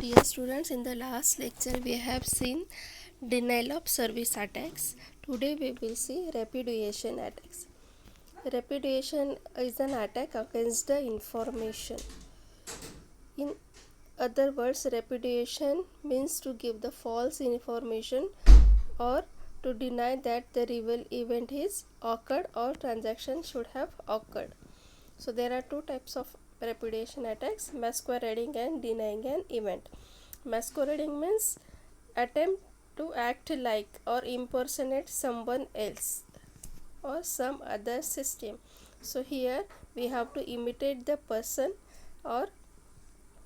Dear students, in the last lecture we have seen denial of service attacks. Today we will see repudiation attacks. Repudiation is an attack against the information. In other words, repudiation means to give the false information or to deny that the real event is occurred or transaction should have occurred. So there are two types of repudiation attacks: masquerading and denying an event. Masquerading means attempt to act like or impersonate someone else or some other system. So here we have to imitate the person, or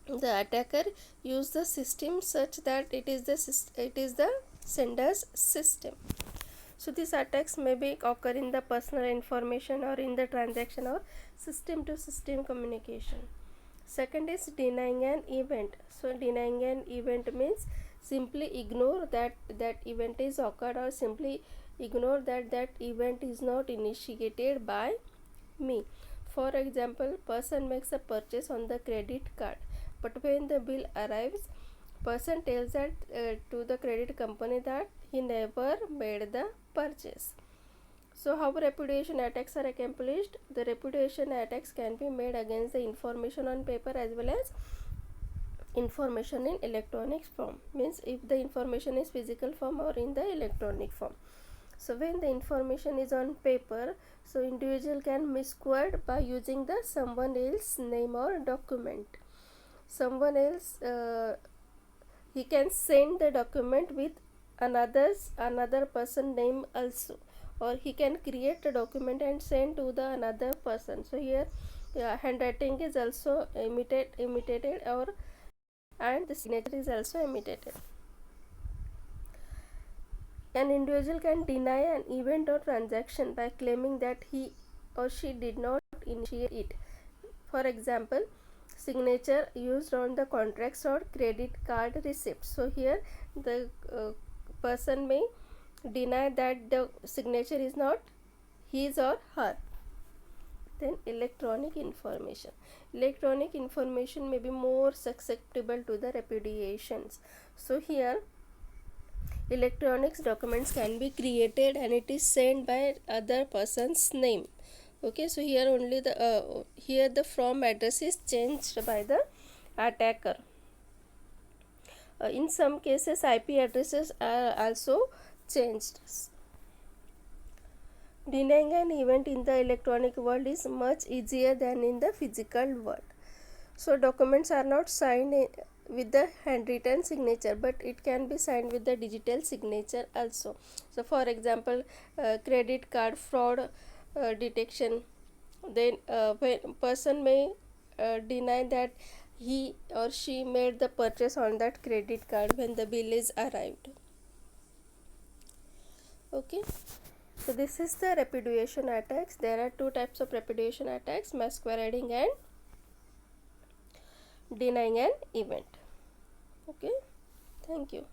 the attacker use the system such that it is the sender's system. So these attacks may be occur in the personal information or in the transaction or system to system communication. Second is denying an event. So denying an event means simply ignore that event is occurred, or simply ignore that event is not initiated by me. For example, person makes a purchase on the credit card, but when the bill arrives, person tells that to the credit company that he never made the purchase. So how repudiation attacks are accomplished? The repudiation attacks can be made against the information on paper as well as information in electronic form. Means if the information is physical form or in the electronic form. So when the information is on paper, so individual can misquote by using the someone else name or document. Someone else he can send the document with another person name also, or he can create a document and send to the another person. So here handwriting is also imitated, or and the signature is also imitated. An individual can deny an event or transaction by claiming that he or she did not initiate it. For example, signature used on the contracts or credit card receipts. So here the person may deny that the signature is not his or her. Then electronic information. Electronic information may be more susceptible to the repudiations. So here electronics documents can be created and it is sent by other person's name. Okay, so here only the here the from address is changed by the attacker. In some cases IP addresses are also changed. Denying an event in the electronic world is much easier than in the physical world. So documents are not signed with the handwritten signature, but it can be signed with the digital signature also. So for example, credit card fraud detection, then when person may deny that he or she made the purchase on that credit card when the bill is arrived. Okay, so this is the repudiation attacks. There are two types of repudiation attacks: masquerading and denying an event. Okay, thank you.